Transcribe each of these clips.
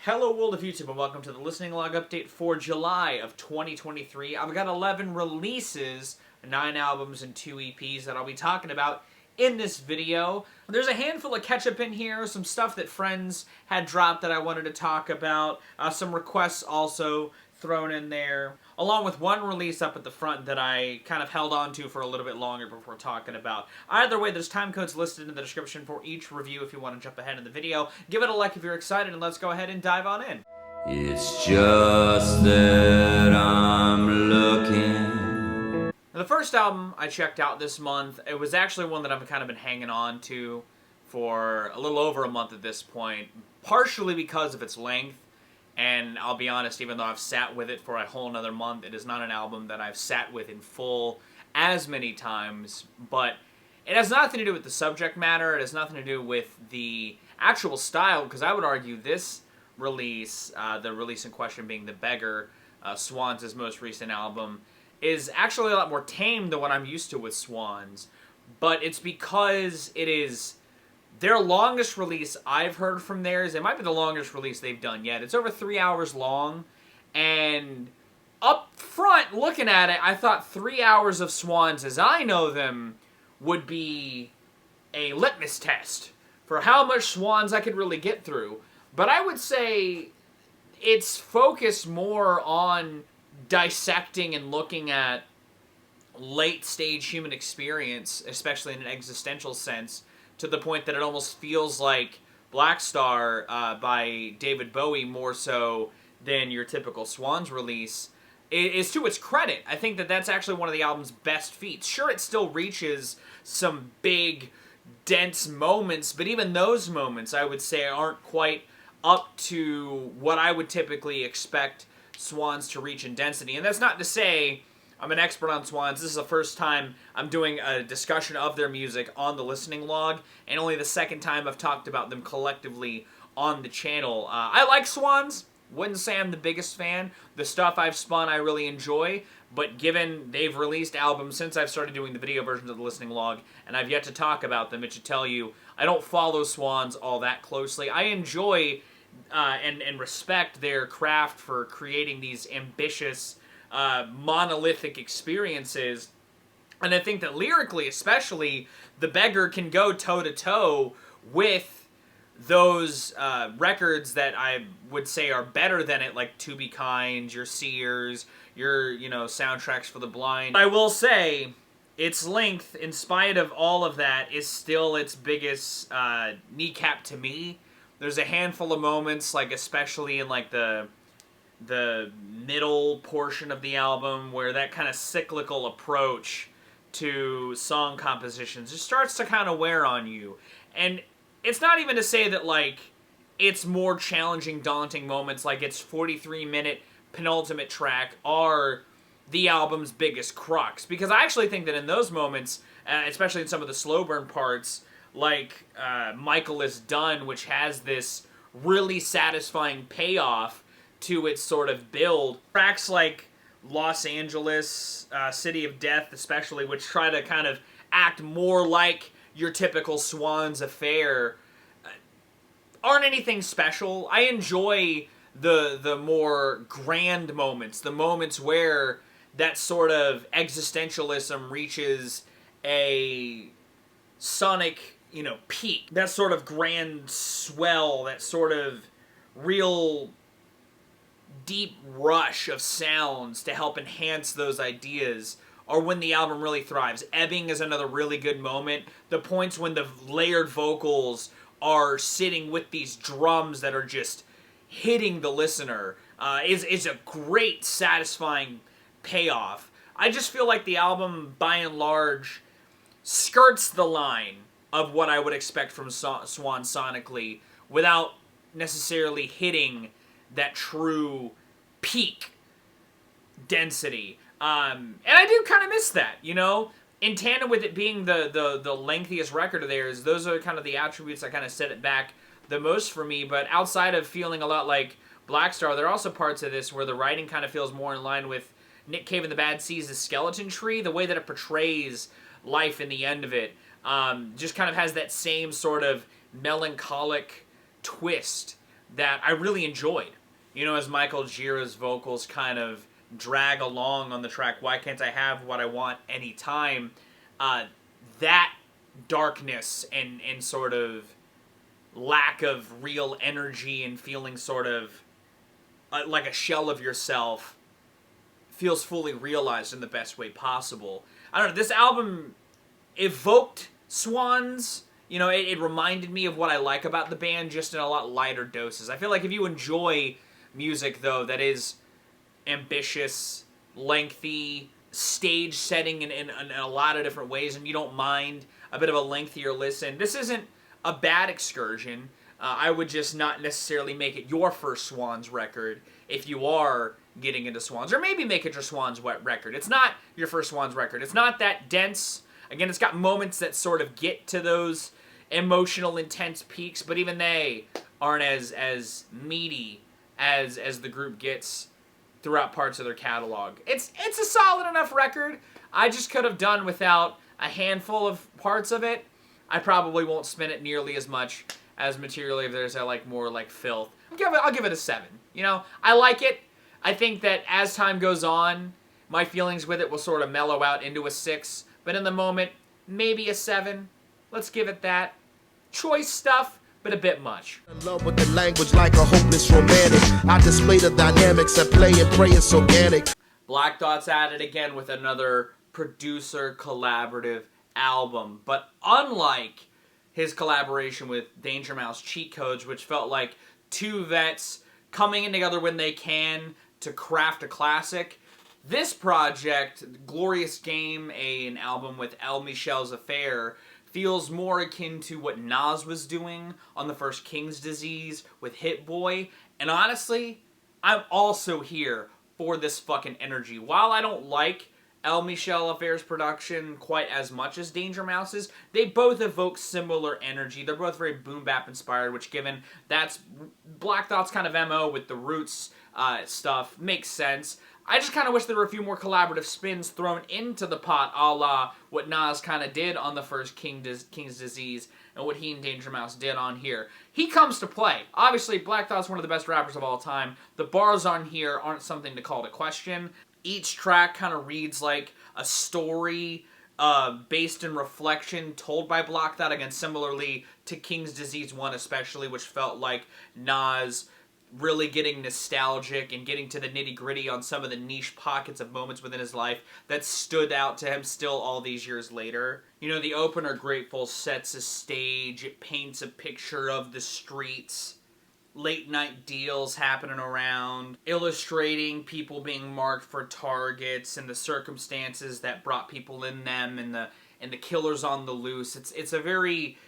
Hello world of YouTube and welcome to the listening log update for July of 2023. I've got 11 releases, 9 albums and 2 EPs that I'll be talking about in this video. There's a handful of catch-up in here, some stuff that friends had dropped that I wanted to talk about, some requests also thrown in there, along with one release up at the front that I kind of held on to for a little bit longer before talking about. Either way, there's time codes listed in the description for each review if you want to jump ahead in the video. Give it a like if you're excited, and let's go ahead and dive on in. It's just that I'm looking. The first album I checked out this month, it was actually one that I've kind of been hanging on to for a little over a month at this point, partially because of its length. And I'll be honest, even though I've sat with it for a whole another month, it is not an album that I've sat with in full as many times. But it has nothing to do with the subject matter. It has nothing to do with the actual style, because I would argue this release, the release in question being the Beggar, Swans' most recent album, is actually a lot more tame than what I'm used to with Swans. But it's because it is their longest release I've heard from theirs. It might be the longest release they've done yet. It's over 3 hours long, and up front, looking at it, I thought 3 hours of Swans, as I know them, would be a litmus test for how much Swans I could really get through. But I would say it's focused more on dissecting and looking at late-stage human experience, especially in an existential sense, to the point that it almost feels like Black Star by David Bowie more so than your typical Swans release, is to its credit. I think that that's actually one of the album's best feats. Sure, it still reaches some big, dense moments, but even those moments, I would say, aren't quite up to what I would typically expect Swans to reach in density. And that's not to say I'm an expert on Swans. This is the first time I'm doing a discussion of their music on the listening log, and only the second time I've talked about them collectively on the channel. I like Swans. Wouldn't say I'm the biggest fan. The stuff I've spun I really enjoy, but given they've released albums since I've started doing the video versions of the listening log, and I've yet to talk about them, it should tell you I don't follow Swans all that closely. I enjoy and respect their craft for creating these ambitious, monolithic experiences, and I think that lyrically especially, the Beggar can go toe-to-toe with those records that I would say are better than it, like To Be Kind, your Seers, your, Soundtracks for the Blind. I will say, its length, in spite of all of that, is still its biggest kneecap to me. There's a handful of moments, like especially in like the middle portion of the album, where that kind of cyclical approach to song compositions just starts to kind of wear on you. And it's not even to say that, like, it's more challenging, daunting moments, like its 43-minute penultimate track are the album's biggest crux. Because I actually think that in those moments, especially in some of the slow burn parts, like Michael Is Done, which has this really satisfying payoff to its sort of build. Tracks like Los Angeles, City of Death especially, which try to kind of act more like your typical Swans affair, aren't anything special. I enjoy the more grand moments, the moments where that sort of existentialism reaches a sonic, peak. That sort of grand swell, that sort of real deep rush of sounds to help enhance those ideas are when the album really thrives. Ebbing is another really good moment. The points when the layered vocals are sitting with these drums that are just hitting the listener is a great, satisfying payoff. I just feel like the album, by and large, skirts the line of what I would expect from Swan sonically without necessarily hitting that true peak density. And I do kind of miss that, In tandem with it being the lengthiest record of theirs, those are kind of the attributes that kind of set it back the most for me. But outside of feeling a lot like Black Star, there are also parts of this where the writing kind of feels more in line with Nick Cave and the Bad Seeds' Skeleton Tree. The way that it portrays life in the end of it just kind of has that same sort of melancholic twist that I really enjoyed. You know, as Michael Gira's vocals kind of drag along on the track, Why Can't I Have What I Want Anytime, that darkness and sort of lack of real energy and feeling sort of like a shell of yourself feels fully realized in the best way possible. I don't know, this album evoked Swans. You know, it reminded me of what I like about the band, just in a lot lighter doses. I feel like if you enjoy music, though, that is ambitious, lengthy, stage setting in a lot of different ways, and you don't mind a bit of a lengthier listen, this isn't a bad excursion. I would just not necessarily make it your first Swans record if you are getting into Swans, or maybe make it your Swans record. It's not your first Swans record. It's not that dense. Again, it's got moments that sort of get to those emotional, intense peaks, but even they aren't as meaty as the group gets throughout parts of their catalog. It's a solid enough record. I just could have done without a handful of parts of it. I probably won't spin it nearly as much as Material Evaders. I like more like Filth. I'll give it a 7. You know, I like it. I think that as time goes on, my feelings with it will sort of mellow out into a 6. But in the moment, maybe a 7. Let's give it that. Choice stuff, but a bit much. In love with the language like a hopeless romantic. I display the dynamics at play and pray it's organic. Black Thought's at it again with another producer collaborative album. But unlike his collaboration with Danger Mouse Cheat Codes, which felt like two vets coming in together when they can to craft a classic, this project, Glorious Game, an album with Michels Affair, feels more akin to what Nas was doing on the first King's Disease with Hit Boy. And honestly, I'm also here for this fucking energy. While I don't like Michels Affair's production quite as much as Danger Mouse's, they both evoke similar energy. They're both very boom bap inspired, which, given that's Black Thought's kind of MO with the Roots stuff, makes sense. I just kind of wish there were a few more collaborative spins thrown into the pot, a la what Nas kind of did on the first King's Disease and what he and Danger Mouse did on here. He comes to play. Obviously, Black Thought's one of the best rappers of all time. The bars on here aren't something to call to question. Each track kind of reads like a story based in reflection told by Black Thought, again, similarly to King's Disease 1 especially, which felt like Nas really getting nostalgic and getting to the nitty-gritty on some of the niche pockets of moments within his life that stood out to him still all these years later. You know, the opener, Grateful, sets a stage. It paints a picture of the streets, late-night deals happening around, illustrating people being marked for targets and the circumstances that brought people in them and the killers on the loose. It's a very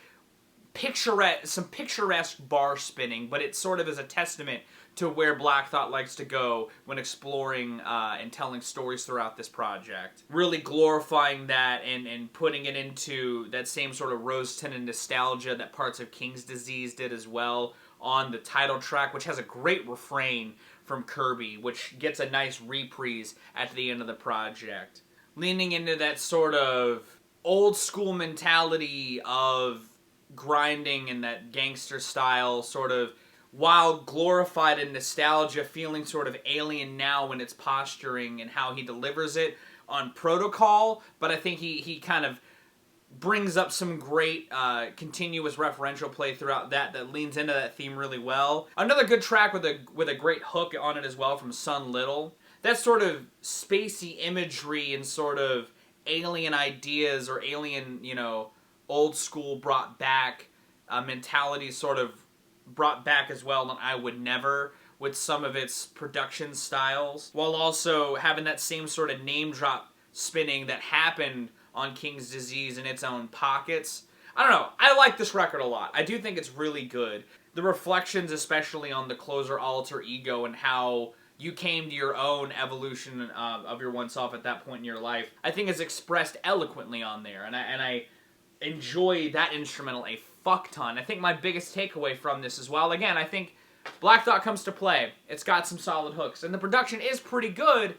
picturesque bar spinning, but it sort of is a testament to where Black Thought likes to go when exploring and telling stories throughout this project. Really glorifying that and putting it into that same sort of rose-tinted nostalgia that parts of King's Disease did as well on the title track, which has a great refrain from Kirby, which gets a nice reprise at the end of the project. Leaning into that sort of old school mentality of grinding and that gangster style, sort of, while glorified in nostalgia, feeling sort of alien now in its posturing and how he delivers it on Protocol. But I think he kind of brings up some great continuous referential play throughout that leans into that theme really well. Another good track with a great hook on it as well from Sun Little. That sort of spacey imagery and sort of alien ideas or alien, you know, old school brought back mentality sort of brought back as well on I Would Never with some of its production styles, while also having that same sort of name drop spinning that happened on King's Disease in its own pockets. I don't know. I like this record a lot. I do think it's really good. The reflections, especially on the closer alter ego and how you came to your own evolution of your one self at that point in your life, I think is expressed eloquently on there. And I enjoy that instrumental a fuck ton. I think my biggest takeaway from this as well, again, I think Black Thought comes to play. It's got some solid hooks, and the production is pretty good.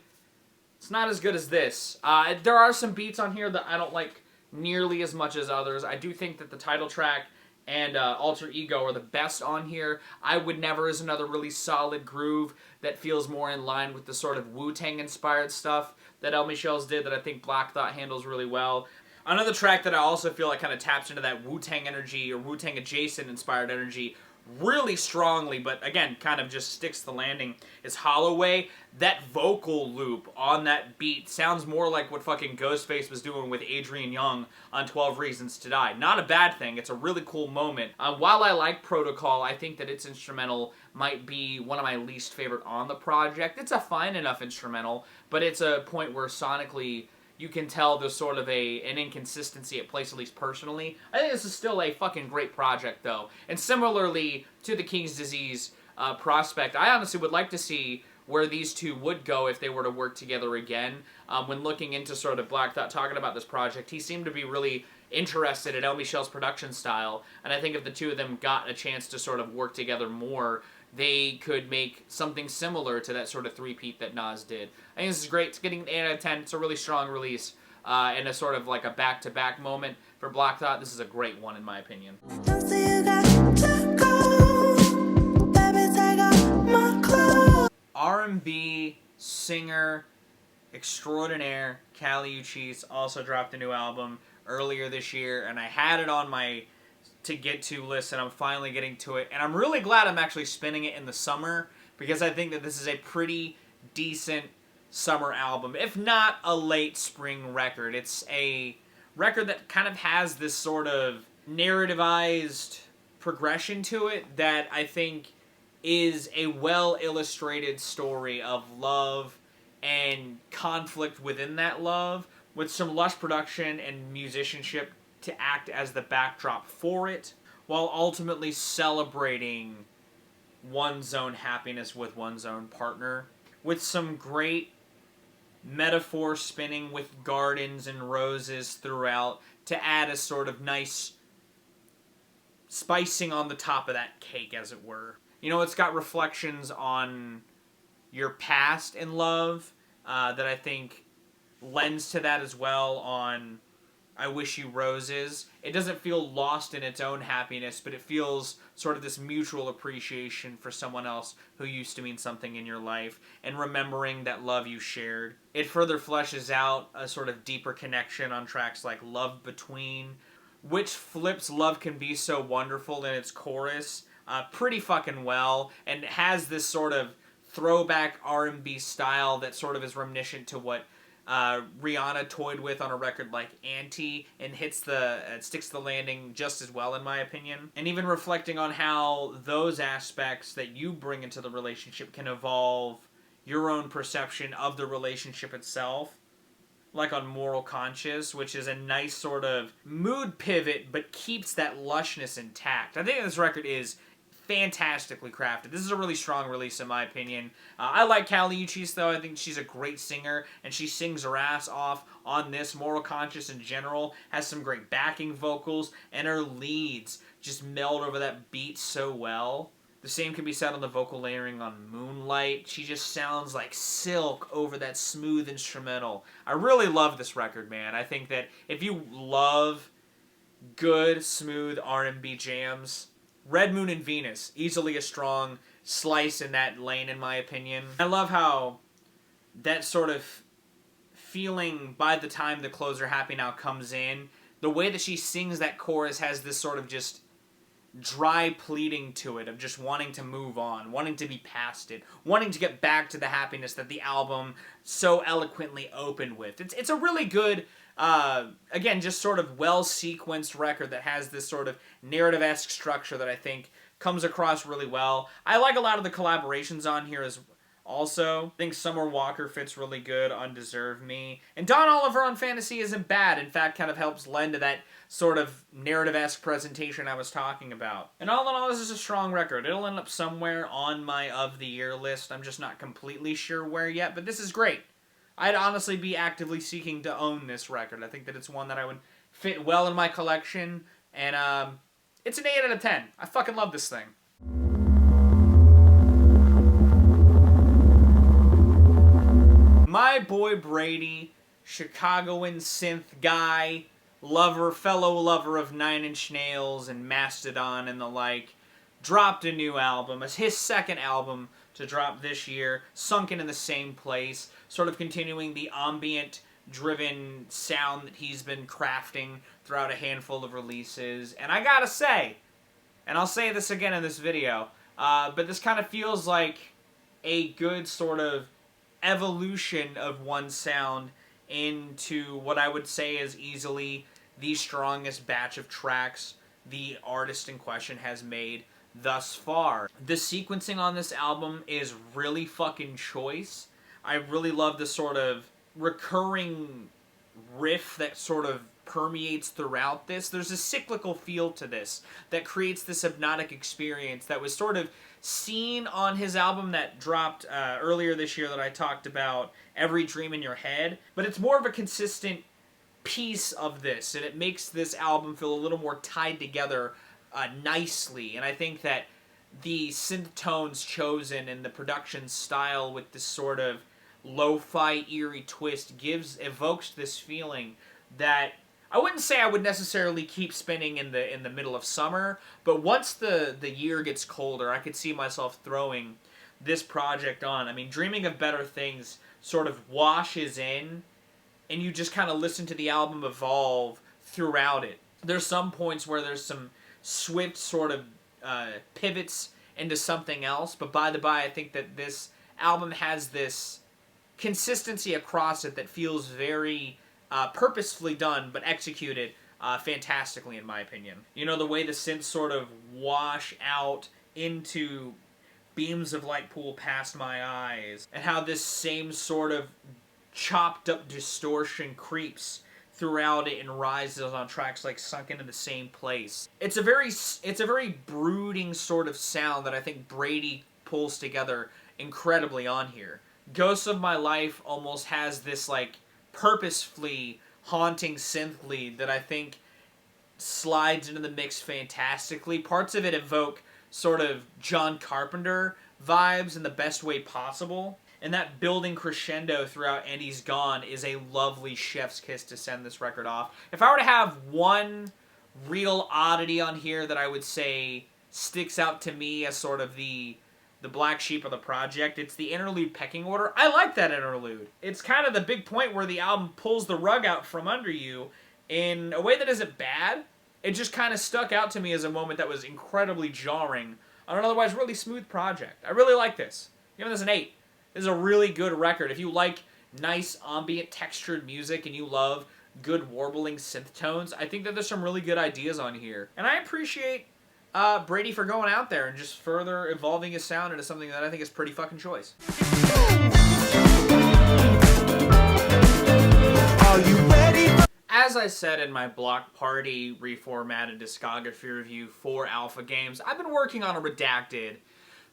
It's not as good as this. There are some beats on here that I don't like nearly as much as others. I do think that the title track and Alter Ego are the best on here. I Would Never is another really solid groove that feels more in line with the sort of Wu-Tang inspired stuff that Michels did that I think Black Thought handles really well. Another track that I also feel like kind of taps into that Wu-Tang energy or Wu-Tang adjacent inspired energy really strongly, but again, kind of just sticks the landing, is Holloway. That vocal loop on that beat sounds more like what fucking Ghostface was doing with Adrian Young on 12 Reasons to Die. Not a bad thing. It's a really cool moment. While I like Protocol, I think that its instrumental might be one of my least favorite on the project. It's a fine enough instrumental, but it's a point where sonically you can tell there's sort of an inconsistency at place, at least personally. I think this is still a fucking great project, though. And similarly to the King's Disease prospect, I honestly would like to see where these two would go if they were to work together again. When looking into sort of Black Thought talking about this project, he seemed to be really interested in Michel's production style, and I think if the two of them got a chance to sort of work together more, they could make something similar to that sort of three-peat that Nas did. I think this is great. It's getting an 8 out of 10. It's a really strong release, and a sort of like a back-to-back moment for Black Thought. This is a great one, in my opinion. R&B singer extraordinaire Kali Uchis also dropped a new album earlier this year, and I had it on my to get to list, and I'm finally getting to it, and I'm really glad I'm actually spinning it in the summer, because I think that this is a pretty decent summer album, if not a late spring record. It's a record that kind of has this sort of narrativized progression to it that I think is a well-illustrated story of love and conflict within that love, with some lush production and musicianship to act as the backdrop for it, while ultimately celebrating one's own happiness with one's own partner, with some great metaphor spinning with gardens and roses throughout to add a sort of nice spicing on the top of that cake, as it were. You know, it's got reflections on your past in love that I think lends to that as well on I Wish You Roses. It doesn't feel lost in its own happiness, but it feels sort of this mutual appreciation for someone else who used to mean something in your life, and remembering that love you shared. It further fleshes out a sort of deeper connection on tracks like Love Between, which flips Love Can Be So Wonderful in its chorus pretty fucking well, and has this sort of throwback R&B style that sort of is reminiscent to what Rihanna toyed with on a record like Anti, and sticks the landing just as well, in my opinion. And even reflecting on how those aspects that you bring into the relationship can evolve your own perception of the relationship itself, like on Moral Conscious, which is a nice sort of mood pivot but keeps that lushness intact. I think this record is fantastically crafted. This is a really strong release, in my opinion. I like Kali Uchis, though. I think she's a great singer, and she sings her ass off on this. Moral Conscious in general has some great backing vocals, and her leads just meld over that beat so well. The same can be said on the vocal layering on Moonlight. She just sounds like silk over that smooth instrumental. I really love this record, man. I think that if you love good, smooth R&B jams, Red Moon and Venus, easily a strong slice in that lane, in my opinion. I love how that sort of feeling by the time the Closer Happy Now comes in, the way that she sings that chorus has this sort of just dry pleading to it, of just wanting to move on, wanting to be past it, wanting to get back to the happiness that the album so eloquently opened with. It's a really good, again, just sort of well-sequenced record that has this sort of narrative-esque structure that I think comes across really well. I like a lot of the collaborations on here as also. I think Summer Walker fits really good on Deserve Me. And Don Oliver on Fantasy isn't bad. In fact, kind of helps lend to that sort of narrative-esque presentation I was talking about. And all in all, this is a strong record. It'll end up somewhere on my Of the Year list. I'm just not completely sure where yet, but this is great. I'd honestly be actively seeking to own this record. I think that it's one that I would fit well in my collection, and it's an 8 out of 10. I fucking love this thing. My boy Brady, Chicagoan synth guy, fellow lover of Nine Inch Nails and Mastodon and the like, dropped a new album. It's his second album to drop this year, Sunken in the same place, sort of continuing the ambient-driven sound that he's been crafting throughout a handful of releases. And I gotta say, and I'll say this again in this video, but this kind of feels like a good sort of evolution of one sound into what I would say is easily the strongest batch of tracks the artist in question has made thus far. The sequencing on this album is really fucking choice. I really love the sort of recurring riff that sort of permeates throughout this. There's a cyclical feel to this that creates this hypnotic experience that was sort of seen on his album that dropped earlier this year that I talked about, Every Dream in Your Head. But it's more of a consistent piece of this, and it makes this album feel a little more tied together nicely. And I think that the synth tones chosen and the production style with this sort of lo-fi eerie twist evokes this feeling that I wouldn't say I would necessarily keep spinning in the middle of summer, but once the year gets colder, I could see myself throwing this project on. I mean, Dreaming of Better Things sort of washes in, and you just kind of listen to the album evolve throughout it. There's some points where there's some swift sort of pivots into something else, but by the by, I think that this album has this consistency across it that feels very purposefully done, but executed fantastically, in my opinion. You know, the way the synths sort of wash out into beams of light pool past my eyes, and how this same sort of chopped up distortion creeps throughout it and rises on tracks like Sunken in the Same Place. It's a very brooding sort of sound that I think Brady pulls together incredibly on here. Ghosts of My Life almost has this like purposefully haunting synth lead that I think slides into the mix fantastically. Parts of it evoke sort of John Carpenter vibes in the best way possible. And that building crescendo throughout Andy's Gone is a lovely chef's kiss to send this record off. If I were to have one real oddity on here that I would say sticks out to me as sort of the black sheep of the project, it's the interlude pecking order. I like that interlude. It's kind of the big point where the album pulls the rug out from under you in a way that isn't bad. It just kind of stuck out to me as a moment that was incredibly jarring on an otherwise really smooth project. I really like this. Giving this an 8. This is a really good record. If you like nice ambient textured music and you love good warbling synth tones, I think that there's some really good ideas on here. And I appreciate Brady for going out there and just further evolving his sound into something that I think is pretty fucking choice. Are you ready? As I said in my Block Party reformatted discography review for Alpha Games, I've been working on a redacted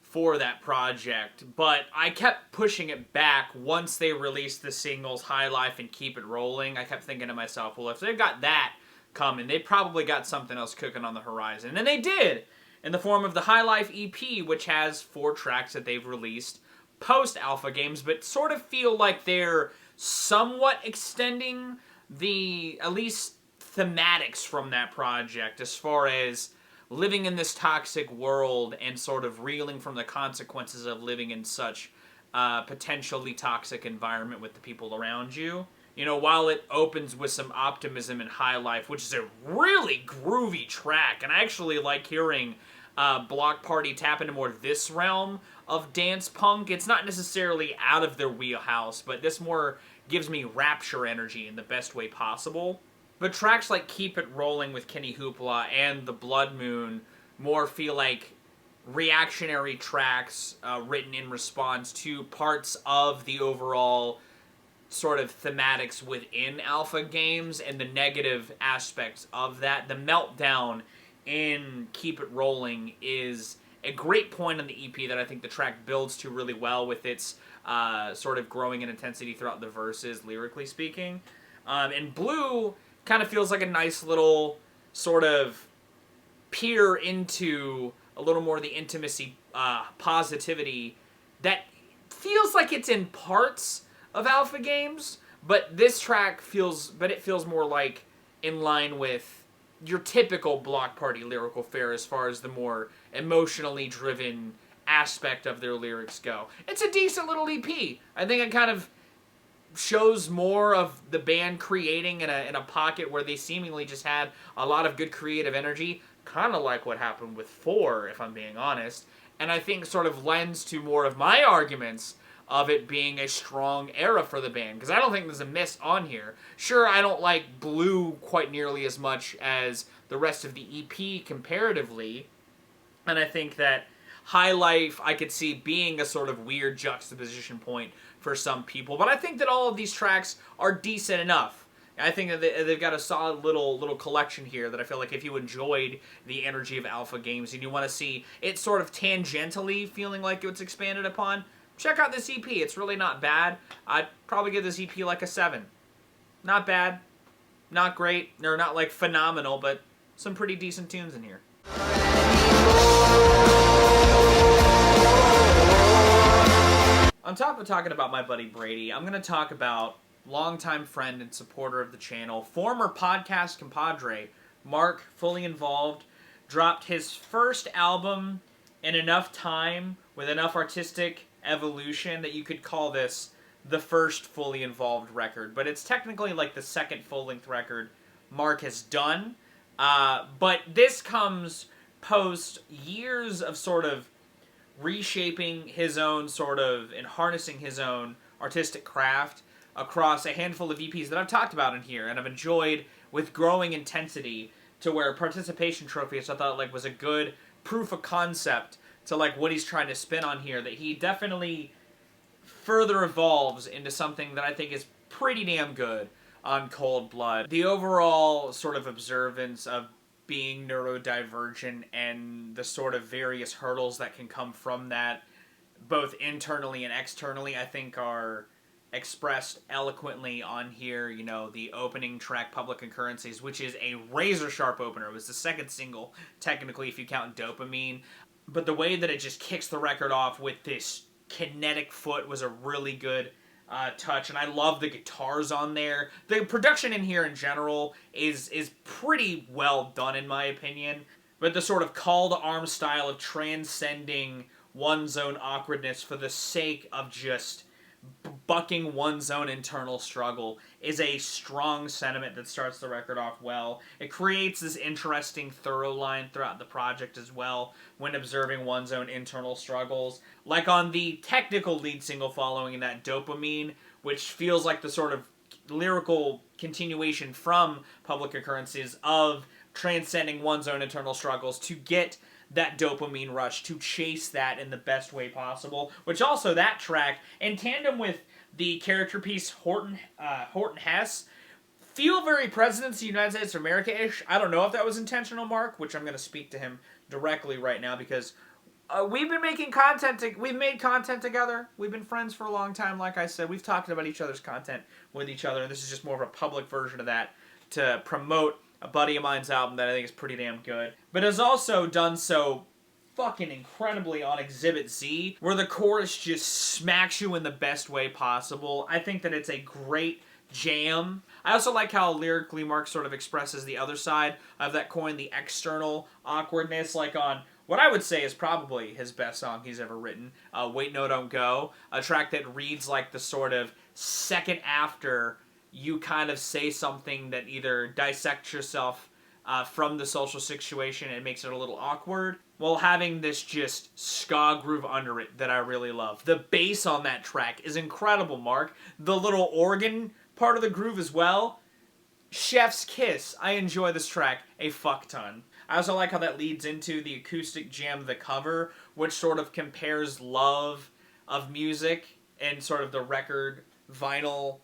for that project, but I kept pushing it back once they released the singles High Life and Keep It Rolling. I kept thinking to myself, well, if they've got that coming, they probably got something else cooking on the horizon. And they did, in the form of the High Life EP, which has 4 tracks that they've released post-Alpha Games, but sort of feel like they're somewhat extending the, at least, thematics from that project as far as living in this toxic world and sort of reeling from the consequences of living in such potentially toxic environment with the people around you. You know, while it opens with some optimism in High Life, which is a really groovy track, and I actually like hearing Block Party tap into more this realm of dance punk. It's not necessarily out of their wheelhouse, but this more gives me rapture energy in the best way possible. But tracks like Keep It Rolling with Kenny Hoopla and The Blood Moon more feel like reactionary tracks written in response to parts of the overall sort of thematics within Alpha Games and the negative aspects of that. The meltdown in Keep It Rolling is a great point on the EP that I think the track builds to really well with its sort of growing in intensity throughout the verses, lyrically speaking. And Blue kind of feels like a nice little sort of peer into a little more of the intimacy, positivity that feels like it's in parts of Alpha Games, but this track feels more like in line with your typical Bloc Party lyrical fare as far as the more emotionally driven aspect of their lyrics go. It's a decent little EP. I think it kind of shows more of the band creating in a pocket where they seemingly just had a lot of good creative energy, kind of like what happened with 4, if I'm being honest, and I think sort of lends to more of my arguments of it being a strong era for the band, because I don't think there's a miss on here. Sure, I don't like Blue quite nearly as much as the rest of the EP comparatively, and I think that High Life I could see being a sort of weird juxtaposition point for some people, but I think that all of these tracks are decent enough. I think that they've got a solid little collection here that I feel like if you enjoyed the energy of Alpha Games and you want to see it sort of tangentially feeling like it's expanded upon, check out this EP. It's really not bad. I'd probably give this EP like a 7. Not bad, not great, or not like phenomenal, but some pretty decent tunes in here. On top of talking about my buddy Brady, I'm going to talk about longtime friend and supporter of the channel, former podcast compadre, Mark, fully involved, dropped his first album in enough time, with enough artistic evolution, that you could call this the first fully involved record. But it's technically like the second full-length record Mark has done. But this comes post years of sort of reshaping his own sort of and harnessing his own artistic craft across a handful of EPs that I've talked about in here and I've enjoyed with growing intensity, to where Participation Trophies I thought like was a good proof of concept to like what he's trying to spin on here, that he definitely further evolves into something that I think is pretty damn good on Cold Blood. The overall sort of observance of being neurodivergent and the sort of various hurdles that can come from that, both internally and externally, I think are expressed eloquently on here. You know, the opening track, Public and Currencies, which is a razor-sharp opener. It was the second single, technically, if you count Dopamine. But the way that it just kicks the record off with this kinetic foot was a really good touch, and I love the guitars on there. The production in here in general is pretty well done in my opinion, but the sort of call to arms style of transcending one's own awkwardness for the sake of just bucking one's own internal struggle is a strong sentiment that starts the record off well. It creates this interesting thorough line throughout the project as well when observing one's own internal struggles. Like on the technical lead single following that, Dopamine, which feels like the sort of lyrical continuation from Public Occurrences of transcending one's own internal struggles to get that dopamine rush, to chase that in the best way possible, which also that track, in tandem with the character piece Horton Hess, feel very Presidents of the United States of America-ish. I don't know if that was intentional, Mark, which I'm going to speak to him directly right now, because we've been making content, we've made content together, we've been friends for a long time, like I said, we've talked about each other's content with each other, and this is just more of a public version of that to promote a buddy of mine's album that I think is pretty damn good, but has also done so fucking incredibly on Exhibit Z, where the chorus just smacks you in the best way possible. I think that it's a great jam. I also like how lyrically Mark sort of expresses the other side of that coin, the external awkwardness, like on what I would say is probably his best song he's ever written, Wait No Don't Go, a track that reads like the sort of second after you kind of say something that either dissects yourself from the social situation and makes it a little awkward, while having this just ska groove under it that I really love. The bass on that track is incredible, Mark. The little organ part of the groove as well. Chef's kiss. I enjoy this track a fuck ton. I also like how that leads into the acoustic jam, The Cover, which sort of compares love of music and sort of the record vinyl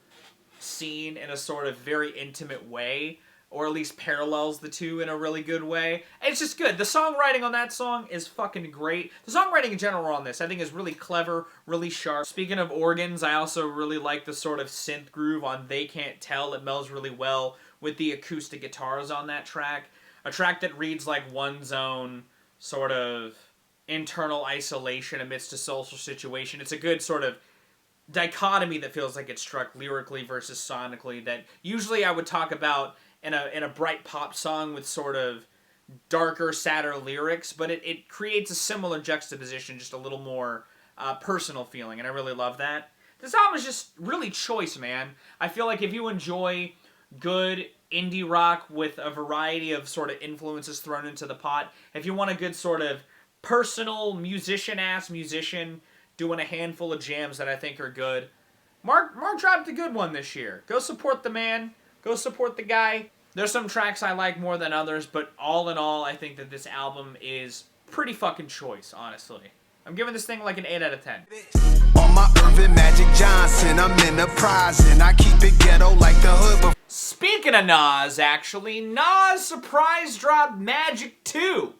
scene in a sort of very intimate way, or at least parallels the two in a really good way. It's just good. The songwriting on that song is fucking great. The songwriting in general on this I think is really clever, really sharp. Speaking of organs, I also really like the sort of synth groove on They Can't Tell. It melds really well with the acoustic guitars on that track. A track that reads like one's own sort of internal isolation amidst a social situation. It's a good sort of dichotomy that feels like it's struck lyrically versus sonically that usually I would talk about in a bright pop song with sort of darker, sadder lyrics, but it creates a similar juxtaposition, just a little more personal feeling, and I really love that. This album is just really choice, man. I feel like if you enjoy good indie rock with a variety of sort of influences thrown into the pot, if you want a good sort of personal musician-ass musician doing a handful of jams that I think are good, Mark dropped a good one this year. Go support the man. Go support the guy. There's some tracks I like more than others, but all in all, I think that this album is pretty fucking choice, honestly. I'm giving this thing like an 8 out of 10. On my Irvin Magic Johnson, I'm enterprising. I keep it ghetto like the hood. Speaking of Nas, actually, Nas surprise dropped Magic 2,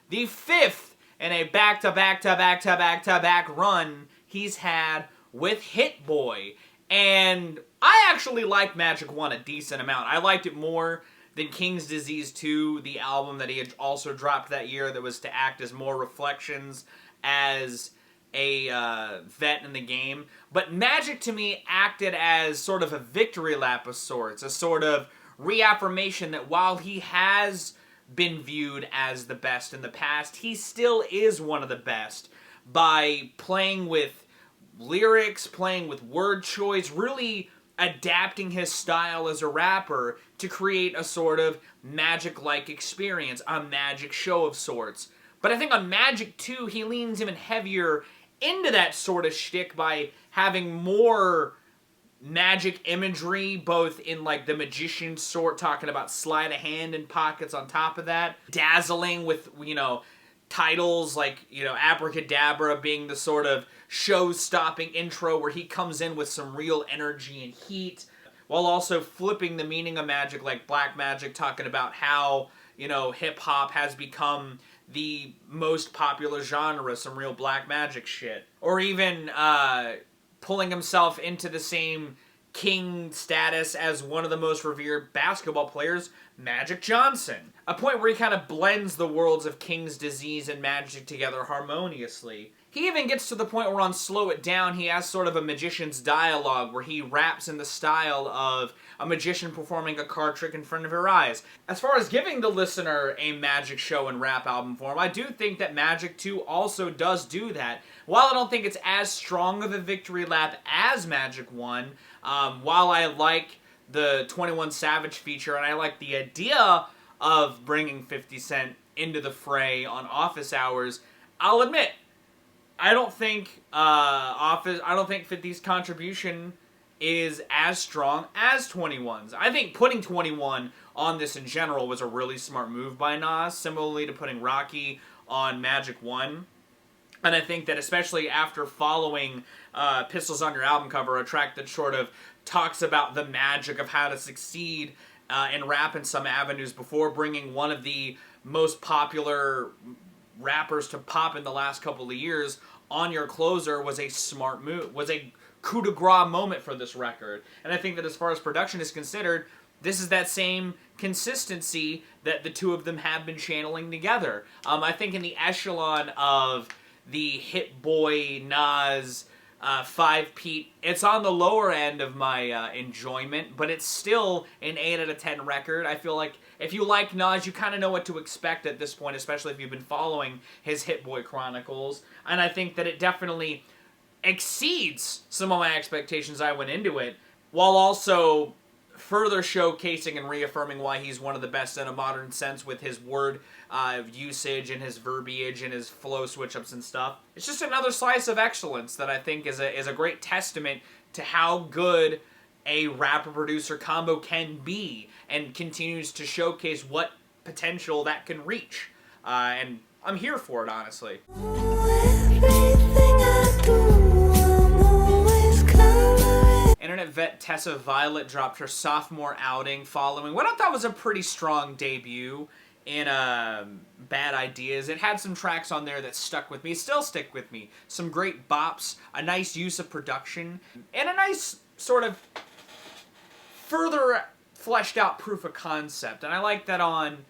the 5th in a back-to-back-to-back-to-back-to-back run he's had with Hit Boy. And I actually like Magic 1 a decent amount. I liked it more than King's Disease 2, the album that he had also dropped that year that was to act as more reflections as a vet in the game. But Magic to me acted as sort of a victory lap of sorts, a sort of reaffirmation that while he has been viewed as the best in the past, he still is one of the best by playing with lyrics, playing with word choice, really adapting his style as a rapper to create a sort of Magic-like experience, a Magic show of sorts. But I think on Magic 2, he leans even heavier into that sort of shtick by having more Magic imagery, both in like the magician sort, talking about sleight of hand and pockets on top of that, dazzling with, you know, titles like, you know, Abracadabra being the sort of show-stopping intro where he comes in with some real energy and heat, while also flipping the meaning of magic, like Black Magic, talking about how, you know, hip-hop has become the most popular genre, some real Black Magic shit. Or even pulling himself into the same king status as one of the most revered basketball players, Magic Johnson. A point where he kind of blends the worlds of King's Disease and Magic together harmoniously. He even gets to the point where on Slow It Down, he has sort of a magician's dialogue where he raps in the style of a magician performing a card trick in front of your eyes. As far as giving the listener a Magic show in rap album form, I do think that Magic 2 also does do that. While I don't think it's as strong of a victory lap as Magic 1, while I like the 21 Savage feature and I like the idea of bringing 50 Cent into the fray on office hours, I'll admit, I don't think 50's contribution is as strong as 21's. I think putting 21 on this in general was a really smart move by Nas, similarly to putting Rocky on Magic 1. And I think that especially after following Pistols on Your Album Cover, a track that sort of talks about the magic of how to succeed in rap in some avenues before bringing one of the most popular rappers to pop in the last couple of years on your closer, was a smart move, was a coup de grace moment for this record. And I think that as far as production is considered, this is that same consistency that the two of them have been channeling together. I think in the echelon of the Hit Boy, Nas, 5 Pete, it's on the lower end of my enjoyment, but it's still an 8 out of 10 record. I feel like if you like Nas, you kind of know what to expect at this point, especially if you've been following his Hit Boy Chronicles. And I think that it definitely exceeds some of my expectations I went into it, while also further showcasing and reaffirming why he's one of the best in a modern sense with his word usage and his verbiage and his flow switch-ups and stuff. It's just another slice of excellence that I think is a great testament to how good a rapper-producer combo can be, and continues to showcase what potential that can reach. And I'm here for it, honestly. Internet vet Tessa Violet dropped her sophomore outing following what I thought was a pretty strong debut in Bad Ideas. It had some tracks on there that stuck with me, still stick with me. Some great bops, a nice use of production, and a nice sort of further fleshed out proof of concept. And I like that on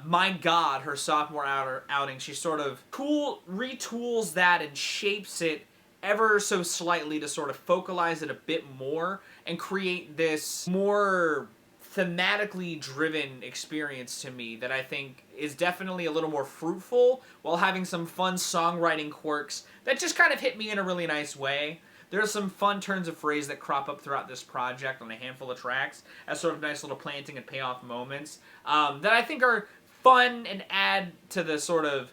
My God, her sophomore outing, she sort of retools that and shapes it ever so slightly to sort of focalize it a bit more and create this more thematically driven experience to me that I think is definitely a little more fruitful while having some fun songwriting quirks that just kind of hit me in a really nice way. There are some fun turns of phrase that crop up throughout this project on a handful of tracks as sort of nice little planting and payoff moments that I think are fun and add to the sort of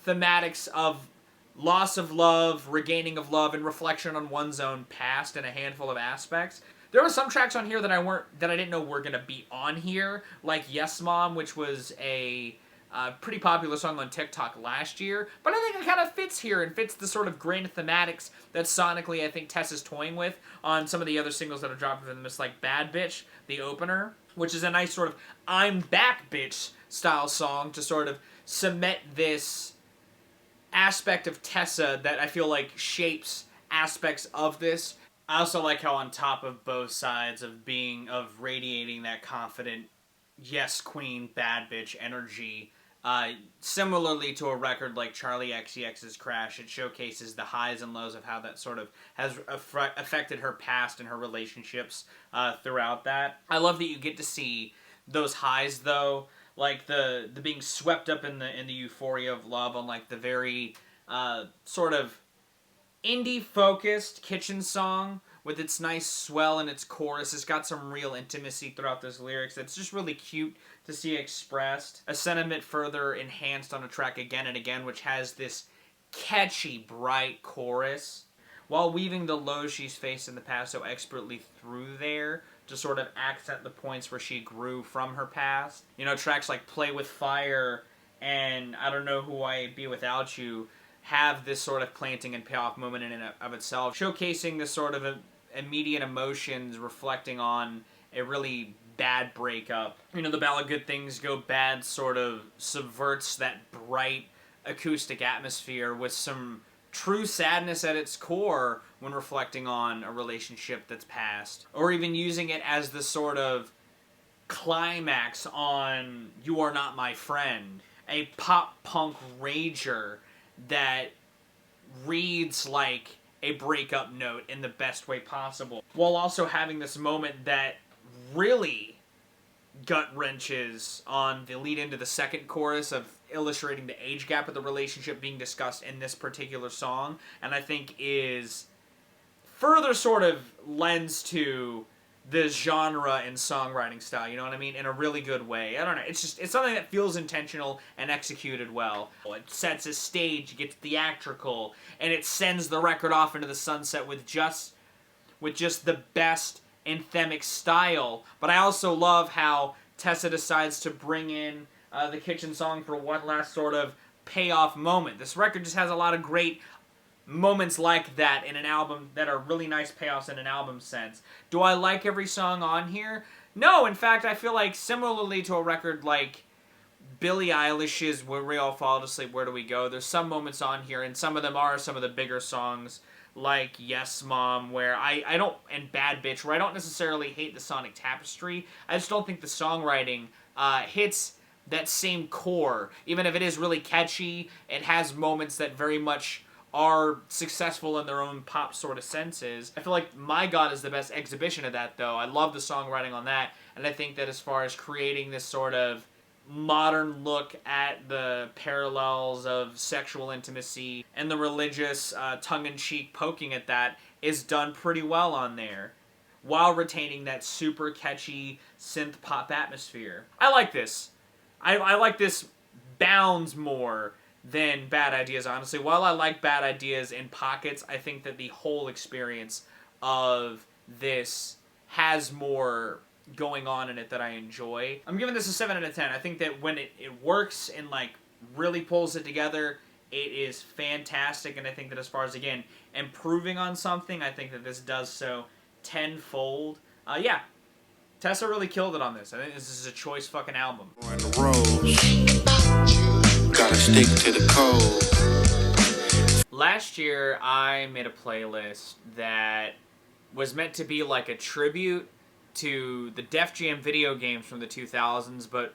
thematics of loss of love, regaining of love, and reflection on one's own past in a handful of aspects. There were some tracks on here that I didn't know were gonna be on here, like Yes Mom, which was a pretty popular song on TikTok last year, but I think it kind of fits here and fits the sort of grand thematics that sonically I think Tess is toying with on some of the other singles that are dropping from this, like Bad Bitch, the opener, which is a nice sort of I'm back bitch style song to sort of cement this aspect of Tessa that I feel like shapes aspects of this. I also like how on top of both sides of radiating that confident yes queen bad bitch energy, similarly to a record like Charlie XCX's Crash, it showcases the highs and lows of how that sort of has affected her past and her relationships throughout that. I love that you get to see those highs though, like the being swept up in the euphoria of love on like the very sort of indie focused Kitchen song with its nice swell and its chorus. It's got some real intimacy throughout those lyrics that's just really cute to see expressed. A sentiment further enhanced on a track again and again, which has this catchy, bright chorus, while weaving the lows she's faced in the past so expertly through there to sort of accent the points where she grew from her past. You know, tracks like Play With Fire and I Don't Know Who I'd Be Without You have this sort of planting and payoff moment in and of itself, showcasing this sort of immediate emotions reflecting on a really bad breakup. You know, the ballad Good Things Go Bad sort of subverts that bright acoustic atmosphere with some true sadness at its core when reflecting on a relationship that's past. Or even using it as the sort of climax on You Are Not My Friend, a pop-punk rager that reads like a breakup note in the best way possible, while also having this moment that really gut wrenches on the lead into the second chorus of illustrating the age gap of the relationship being discussed in this particular song, and I think is further sort of lends to the genre and songwriting style, you know what I mean? In a really good way. I don't know, it's something that feels intentional and executed well. It sets a stage, it gets theatrical, and it sends the record off into the sunset with just the best anthemic style. But I also love how Tessa decides to bring in the Kitchen song for one last sort of payoff moment. This record just has a lot of great moments like that in an album that are really nice payoffs in an album sense. Do I like every song on here? No, in fact, I feel like similarly to a record like Billie Eilish's When We All Fall to Sleep, Where Do We Go, there's some moments on here, and some of them are some of the bigger songs like Yes Mom, where I don't, and Bad Bitch, where I don't necessarily hate the sonic tapestry. I just don't think the songwriting hits that same core. Even if it is really catchy, it has moments that very much are successful in their own pop sort of senses. I feel like My God is the best exhibition of that, though. I love the songwriting on that, and I think that as far as creating this sort of modern look at the parallels of sexual intimacy and the religious tongue-in-cheek poking at that is done pretty well on there, while retaining that super catchy synth pop atmosphere. I like this. I like this bounds more than Bad Ideas, honestly. While I like Bad Ideas in pockets, I think that the whole experience of this has more going on in it that I enjoy. I'm giving this a 7 out of 10. I think that when it works and like really pulls it together, it is fantastic, and I think that as far as, again, improving on something, I think that this does so tenfold. Yeah, Tessa really killed it on this. I think this is a choice fucking album. Gotta stick to the code. Last year, I made a playlist that was meant to be like a tribute to the Def Jam video games from the 2000s, but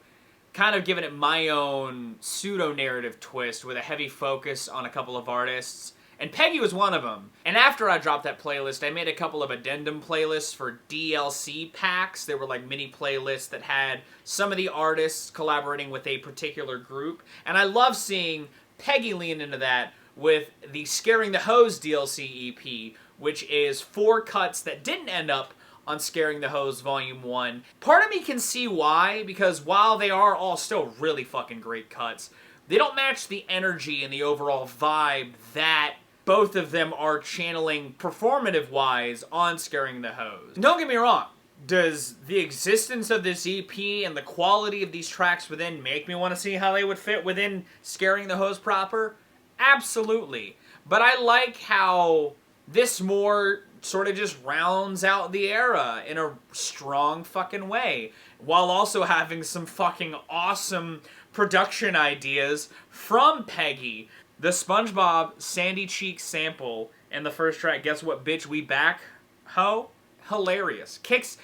kind of giving it my own pseudo-narrative twist with a heavy focus on a couple of artists And Peggy was one of them. And after I dropped that playlist, I made a couple of addendum playlists for DLC packs. They were like mini playlists that had some of the artists collaborating with a particular group. And I love seeing Peggy lean into that with the Scaring the Hose DLC EP, which is 4 cuts that didn't end up on Scaring the Hose Volume 1. Part of me can see why, because while they are all still really fucking great cuts, they don't match the energy and the overall vibe that both of them are channeling performative-wise on Scaring the Hose. Don't get me wrong, does the existence of this EP and the quality of these tracks within make me want to see how they would fit within Scaring the Hose proper? Absolutely. But I like how this more sort of just rounds out the era in a strong fucking way, while also having some fucking awesome production ideas from Peggy. The SpongeBob Sandy Cheek sample in the first track, Guess What Bitch We Back, Ho? Hilarious. Keeps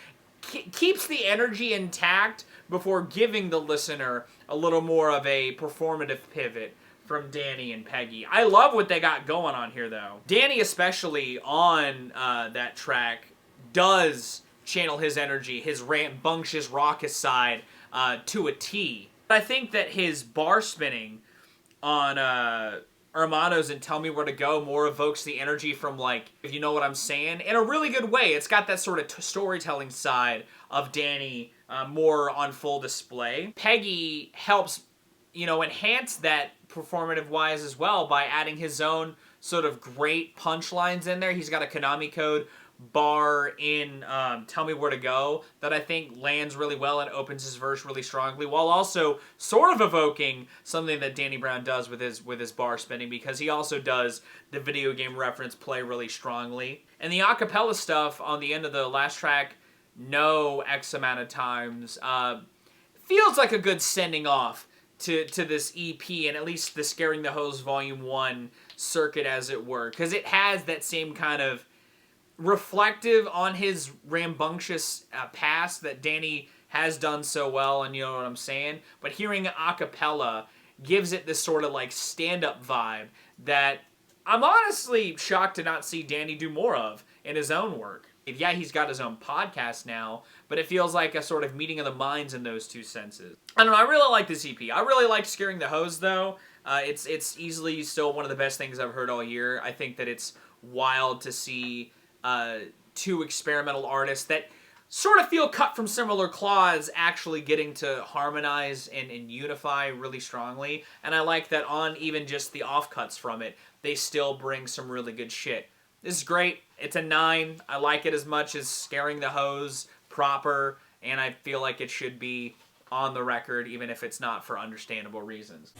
the energy intact before giving the listener a little more of a performative pivot from Danny and Peggy. I love what they got going on here, though. Danny, especially on that track, does channel his energy, his rambunctious, raucous side, to a T. I think that his bar spinning on Hermanos and Tell Me Where to Go more evokes the energy from, like, if you know what I'm saying, in a really good way. It's got that sort of storytelling side of Danny more on full display. Peggy helps, enhance that performative-wise as well by adding his own sort of great punchlines in there. He's got a Konami code bar in Tell Me Where to Go that I think lands really well and opens his verse really strongly, while also sort of evoking something that Danny Brown does with his bar spinning, because he also does the video game reference play really strongly. And the acapella stuff on the end of the last track, No X amount of times, feels like a good sending off to this EP, and at least the Scaring the Hose Volume 1 circuit, as it were, because it has that same kind of reflective on his rambunctious past that Danny has done so well, and you know what I'm saying? But hearing a cappella gives it this sort of like stand-up vibe that I'm honestly shocked to not see Danny do more of in his own work. Yeah, he's got his own podcast now, but it feels like a sort of meeting of the minds in those two senses. I don't know, I really like this EP. I really like Scaring the Hose, though. It's easily still one of the best things I've heard all year. I think that it's wild to see two experimental artists that sort of feel cut from similar cloths actually getting to harmonize and unify really strongly. And I like that on even just the offcuts from it, they still bring some really good shit. This is great. It's a 9. I like it as much as Scaring the Hose proper, and I feel like it should be on the record, even if it's not for understandable reasons.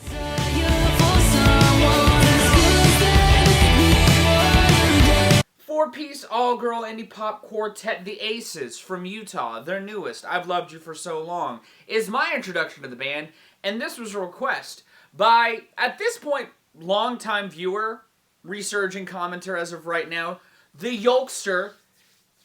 4-piece all-girl indie pop quartet The Aces from Utah, their newest, I've Loved You For So Long, is my introduction to the band, and this was a request by, at this point, longtime viewer, resurging commenter as of right now, the Yolkster,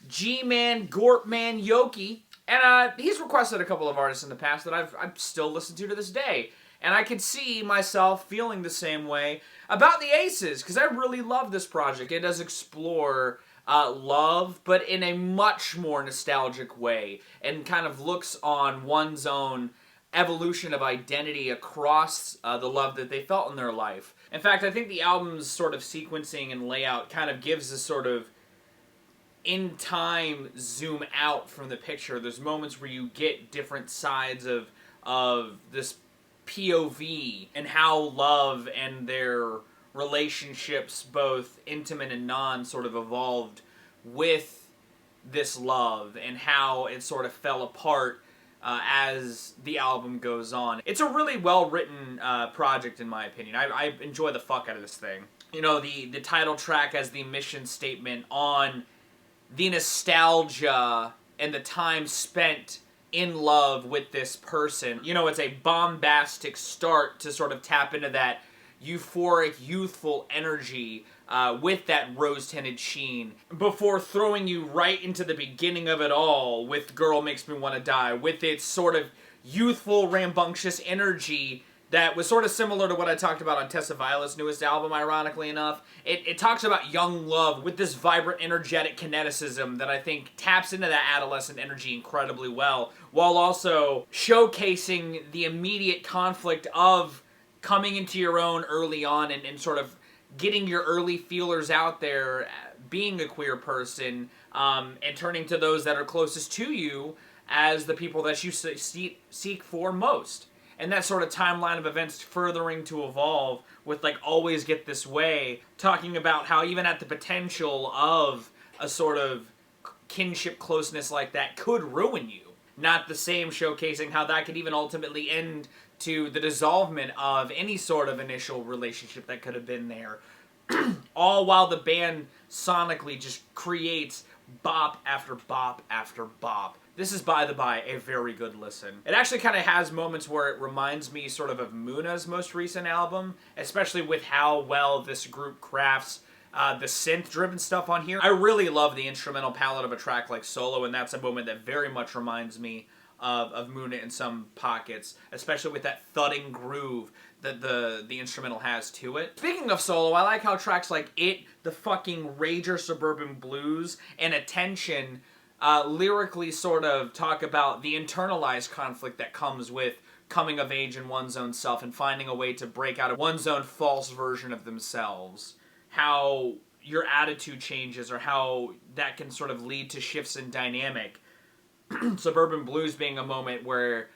G-Man, Gorpman, Yoki, and he's requested a couple of artists in the past that I've still listened to this day. And I could see myself feeling the same way about the Aces, because I really love this project. It does explore love, but in a much more nostalgic way, and kind of looks on one's own evolution of identity across the love that they felt in their life. In fact, I think the album's sort of sequencing and layout kind of gives this sort of in-time zoom out from the picture. There's moments where you get different sides of this POV and how love and their relationships, both intimate and non, sort of evolved with this love, and how it sort of fell apart as the album goes on. It's a really well-written project, in my opinion. I enjoy the fuck out of this thing. You know, the title track as the mission statement on the nostalgia and the time spent in love with this person. You know, it's a bombastic start to sort of tap into that euphoric, youthful energy with that rose-tinted sheen, before throwing you right into the beginning of it all with Girl Makes Me Wanna Die, with its sort of youthful, rambunctious energy that was sort of similar to what I talked about on Tessa Violet's newest album, ironically enough. It talks about young love with this vibrant, energetic kineticism that I think taps into that adolescent energy incredibly well, while also showcasing the immediate conflict of coming into your own early on and sort of getting your early feelers out there, being a queer person, and turning to those that are closest to you as the people that you seek for most. And that sort of timeline of events furthering to evolve with, like, Always Get This Way, talking about how even at the potential of a sort of kinship closeness like that could ruin you. Not the same, showcasing how that could even ultimately end to the dissolvement of any sort of initial relationship that could have been there. All while the band sonically just creates bop after bop after bop. This is, by the by, a very good listen. It actually kind of has moments where it reminds me sort of Muna's most recent album, especially with how well this group crafts the synth-driven stuff on here. I really love the instrumental palette of a track like Solo, and that's a moment that very much reminds me of Muna in some pockets, especially with that thudding groove that the instrumental has to it. Speaking of Solo, I like how tracks like It, The Fucking Rager Suburban Blues, and Attention lyrically sort of talk about the internalized conflict that comes with coming of age in one's own self and finding a way to break out of one's own false version of themselves. How your attitude changes, or how that can sort of lead to shifts in dynamic. Suburban Blues being a moment where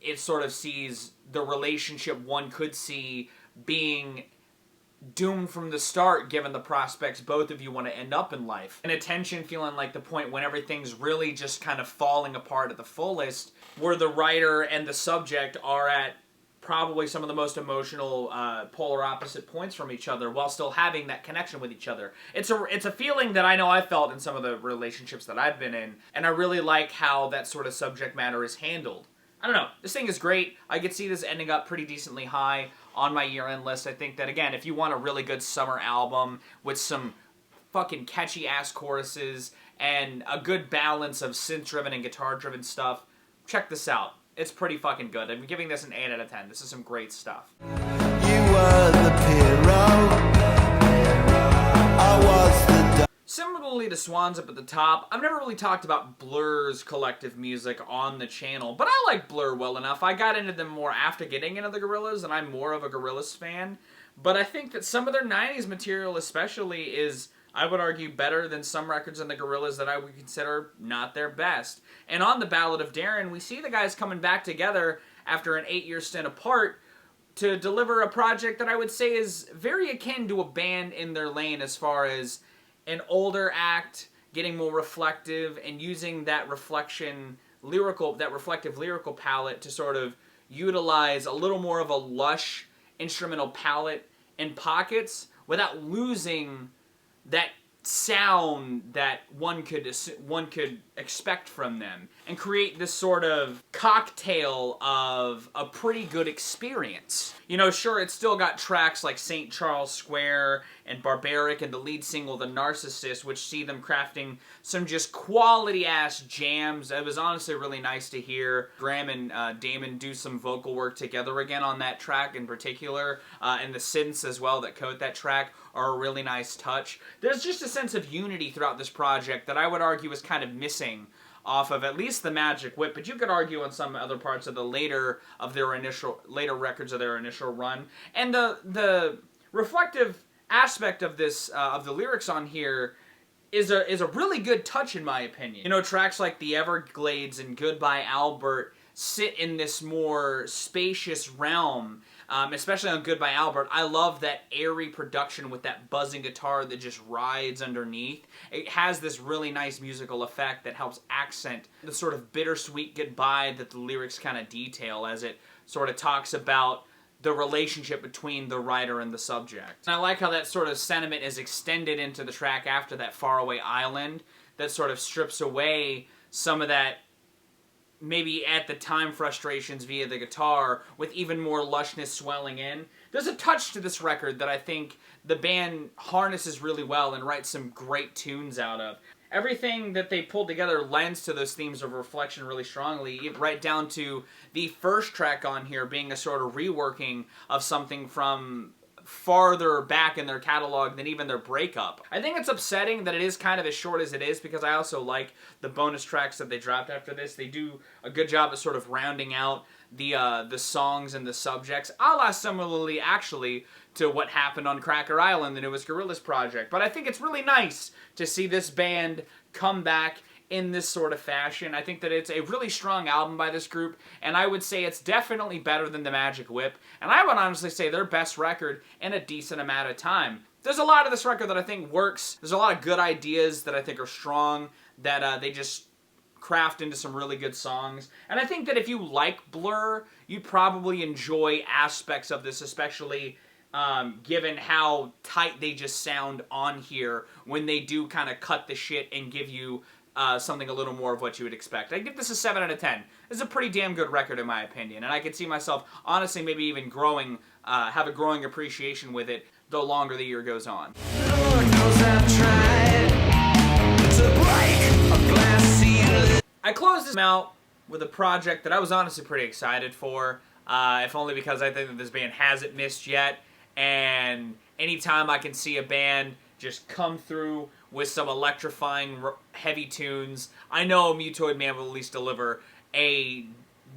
it sort of sees the relationship one could see being doomed from the start, given the prospects both of you want to end up in life. And Attention feeling like the point when everything's really just kind of falling apart at the fullest, where the writer and the subject are at probably some of the most emotional polar opposite points from each other, while still having that connection with each other. It's a feeling that I know I felt in some of the relationships that I've been in, and I really like how that sort of subject matter is handled. I don't know, this thing is great. I could see this ending up pretty decently high on my year-end list. I think that, again, if you want a really good summer album with some fucking catchy-ass choruses and a good balance of synth-driven and guitar-driven stuff, check this out. It's pretty fucking good. I'm giving this an 8 out of 10. This is some great stuff. You were the hero. I was the Similarly to Swans up at the top, I've never really talked about Blur's collective music on the channel, but I like Blur well enough. I got into them more after getting into the Gorillaz, and I'm more of a Gorillaz fan. But I think that some of their 90s material especially is, I would argue, better than some records in the Gorillaz that I would consider not their best. And on the Ballad of Darren, we see the guys coming back together after an 8-year stint apart to deliver a project that I would say is very akin to a band in their lane, as far as an older act getting more reflective and using that reflective lyrical palette to sort of utilize a little more of a lush instrumental palette in pockets without losing that sound that one could expect from them, and create this sort of cocktail of a pretty good experience. You know, sure, it's still got tracks like St. Charles Square and Barbaric and the lead single The Narcissist, which see them crafting some just quality-ass jams. It was honestly really nice to hear Graham and Damon do some vocal work together again on that track in particular, and the synths as well that coat that track are a really nice touch. There's just a sense of unity throughout this project that I would argue is kind of missing off of at least the Magic Whip, but you could argue on some other parts of the later records of their initial run. And the reflective aspect of this of the lyrics on here is a really good touch, in my opinion. You know, tracks like The Everglades and Goodbye Albert sit in this more spacious realm. Especially on Goodbye Albert, I love that airy production with that buzzing guitar that just rides underneath. It has this really nice musical effect that helps accent the sort of bittersweet goodbye that the lyrics kind of detail, as it sort of talks about the relationship between the writer and the subject. And I like how that sort of sentiment is extended into the track after that, Faraway Island, that sort of strips away some of that maybe at the time frustrations via the guitar, with even more lushness swelling in. there's a touch to this record that I think the band harnesses really well and writes some great tunes out of. Everything that they pulled together lends to those themes of reflection really strongly, right down to the first track on here being a sort of reworking of something from farther back in their catalog than even their breakup. I think it's upsetting that it is kind of as short as it is, because I also like the bonus tracks that they dropped after this. They do a good job of sort of rounding out the songs and the subjects, a la similarly actually to what happened on Cracker Island, the newest Gorillaz project. But I think it's really nice to see this band come back in this sort of fashion. I think that it's a really strong album by this group, and I would say it's definitely better than The Magic Whip, and I would honestly say their best record in a decent amount of time. There's a lot of this record that I think works. There's a lot of good ideas that I think are strong, that they just craft into some really good songs. And I think that if you like Blur, you probably enjoy aspects of this, especially given how tight they just sound on here when they do kind of cut the shit and give you something a little more of what you would expect. I give this a 7 out of 10. This is a pretty damn good record in my opinion, and I could see myself honestly maybe even growing, have a growing appreciation with it the longer the year goes on. Lord knows I've tried to break a glass ceiling. I closed this out with a project that I was honestly pretty excited for, if only because I think that this band hasn't missed yet, and anytime I can see a band just come through with some electrifying heavy tunes, I know Mutoid Man will at least deliver a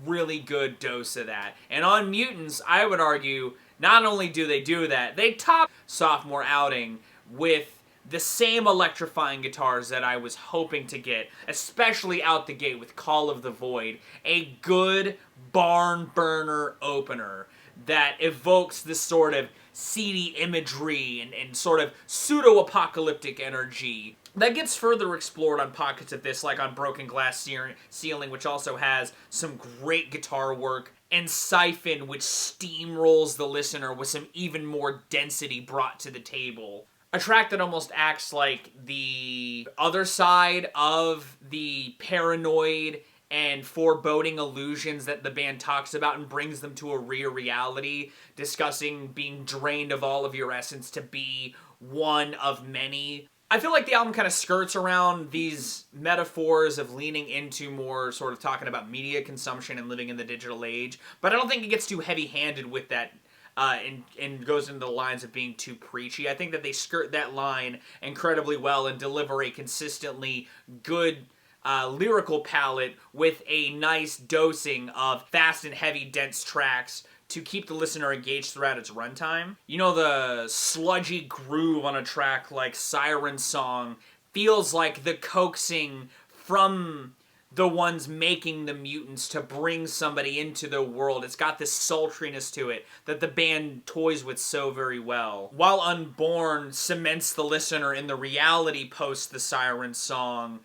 really good dose of that. And on Mutants, I would argue, not only do they do that, they top sophomore outing with the same electrifying guitars that I was hoping to get, especially out the gate with Call of the Void, a good barn burner opener that evokes this sort of seedy imagery and sort of pseudo-apocalyptic energy that gets further explored on pockets of this, like on Broken Glass Ceiling, which also has some great guitar work, and Siphon, which steamrolls the listener with some even more density brought to the table. A track that almost acts like the other side of the paranoid and foreboding illusions that the band talks about and brings them to a real reality, discussing being drained of all of your essence to be one of many. I feel like the album kind of skirts around these metaphors of leaning into more sort of talking about media consumption and living in the digital age, but I don't think it gets too heavy-handed with that and goes into the lines of being too preachy. I think that they skirt that line incredibly well and deliver a consistently good lyrical palette with a nice dosing of fast and heavy, dense tracks to keep the listener engaged throughout its runtime. You know, the sludgy groove on a track like Siren Song feels like the coaxing from the ones making the Mutants to bring somebody into the world. It's got this sultriness to it that the band toys with so very well. While Unborn cements the listener in the reality post the Siren Song,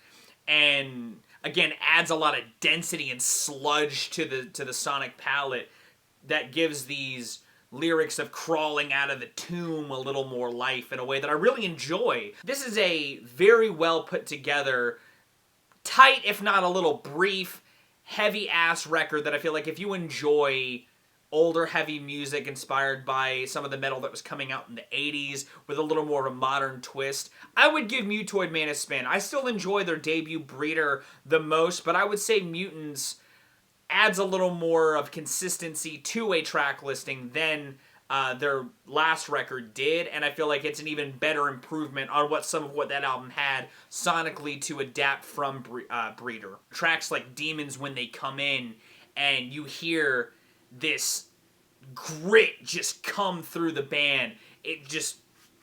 and again adds a lot of density and sludge to the sonic palette that gives these lyrics of crawling out of the tomb a little more life in a way that I really enjoy. This is a very well put together, tight if not a little brief, heavy ass record that I feel like if you enjoy older heavy music inspired by some of the metal that was coming out in the 80s with a little more of a modern twist, I would give Mutoid Man a spin. I still enjoy their debut Breeder the most, but I would say Mutants adds a little more of consistency to a track listing than their last record did, and I feel like it's an even better improvement on some of what that album had sonically to adapt from Breeder. Tracks like Demons When They Come In, and you hear this grit just come through the band. It just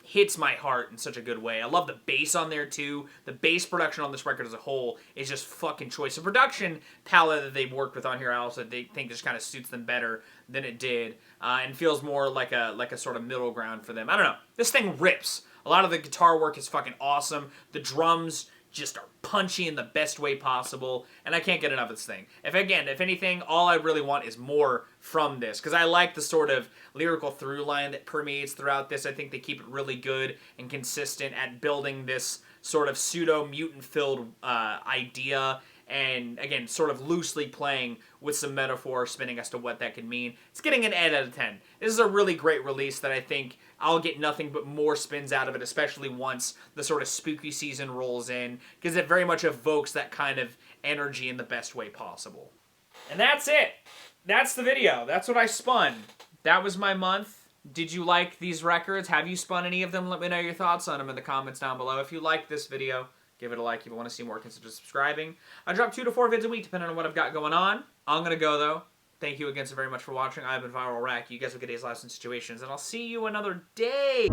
hits my heart in such a good way. I love the bass on there too. The bass production on this record as a whole is just fucking choice. The production palette that they've worked with on here, I also think just kind of suits them better than it did, and feels more like a sort of middle ground for them. I don't know. This thing rips. A lot of the guitar work is fucking awesome. The drums just are punchy in the best way possible, and I can't get enough of this thing. If anything, all I really want is more from this, because I like the sort of lyrical through line that permeates throughout this. I think they keep it really good and consistent at building this sort of pseudo-mutant-filled idea and again, sort of loosely playing with some metaphor spinning as to what that could mean. It's getting an 8 out of 10. This is a really great release that I think I'll get nothing but more spins out of it, especially once the sort of spooky season rolls in, because it very much evokes that kind of energy in the best way possible. And that's it. That's the video. That's what I spun. That was my month. Did you like these records? Have you spun any of them? Let me know your thoughts on them in the comments down below. If you liked this video, give it a like. If you want to see more, consider subscribing. I drop 2 to 4 vids a week, depending on what I've got going on. I'm going to go, though. Thank you again so very much for watching. I've been Viral Rack. You guys have good days, lives, and situations, and I'll see you another day.